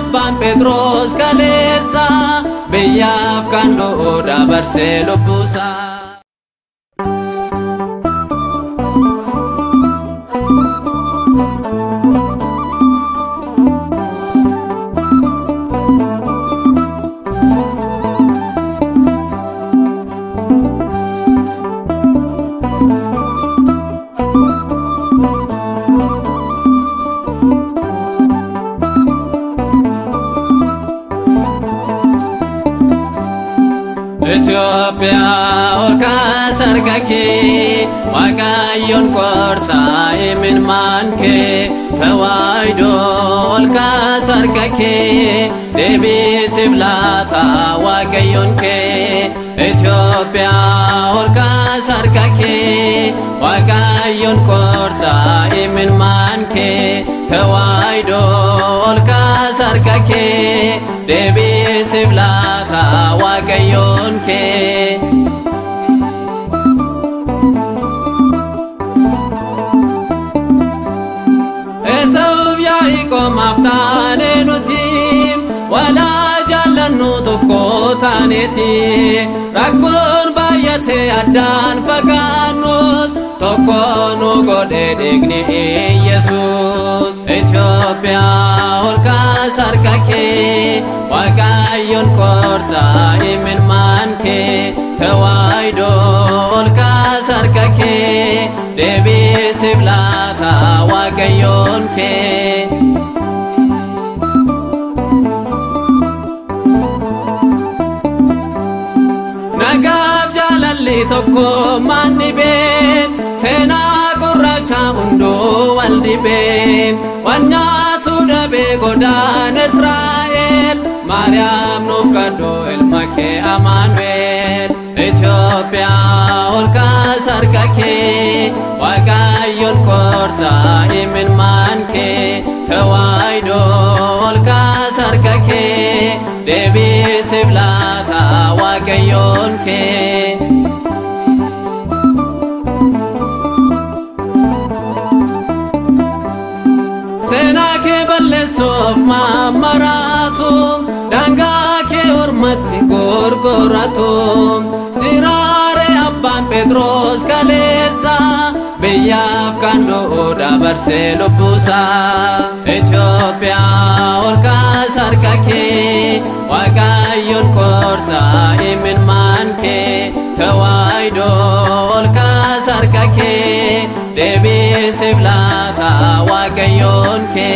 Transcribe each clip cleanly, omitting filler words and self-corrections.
abbaan Phexros kaleessa biyyaaf kan du'u dabarsee lubbuusaa. Ethiopia olka sargake Waaqayyoon qorsaa imin manke tawaido olka sargake deebisif laata Waaqayyoon ke Ethiopia olka sargake Waaqayyoon qorsaa imin manke tawaido olka sargake deebisif laata Waaqayyoon ke Esau Yaaqoob aftaane nuti wala jaallannu tokko taaneti rakkoon baay'ate addaan fagaannus tokko nu godhe dhiigni Yesuus Ethiopia olka sargake Waaqayyoon qorsaa imin manke tawaido olka sargake deebisif laata Waaqayyoon ke nagaaf jaalalli tokko manni been seenaa gurraacha hunduu wal dhibee wanyaatu dhabee godaan Israa'el Maariyaam nuuf kadhu ilma kee Amaanu'el Ethiopia olka sargake Waaqayyoon qorsaa imin manke tawaido olka sargake deebisif laata Waaqayyoon ke seenaa kee balleessuuf mammaraatu daangaa kee ormatti gorgoratu diraare abbaan Phexros kaleessa biyyaaf kan du'u dabarsee lubbuusaa Ethiopia olka sargake Waaqayyoon qorsaa imin manke tawaido olka sargake deebisif laata Waaqayyoon ke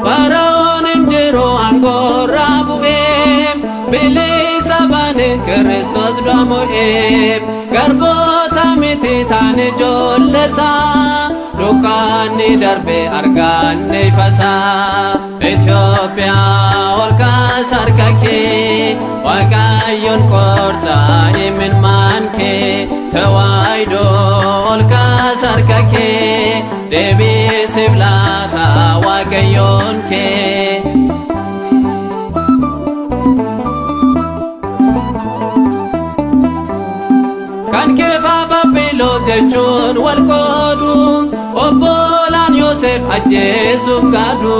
Paraon injiro angora bu'ee bilisa baane Kristos du'amu'ee garboota miti taane ijoollesaa dukkaanni darbe arganne ifasaa Ethiopia olka sargake Waaqayyoon qorsaa imin manke tawaido olka sargake deebisif laata Waaqayyoon ke kan keefa Baabiloon jechuun wal qoodu obbolaan Yoosef ajjeesuuf gaadu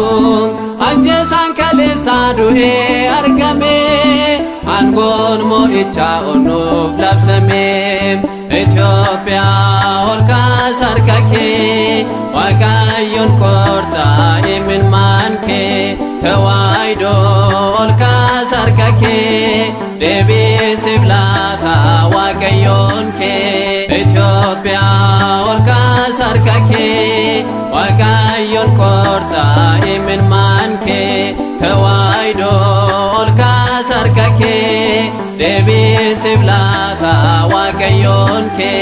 ajjeesaan kaleessa du'ee argame aangoon mo'icha onuuf labsame Ethiopia olka sargake Waaqayyoon qorsaa imin manke tawaido olka sargake deebisif laata Waaqayyoon ke Ethiopia olka sargake Waaqayyoon qorsaa imin manke tawaido olka sargake deebisif laata Waaqayyoon ke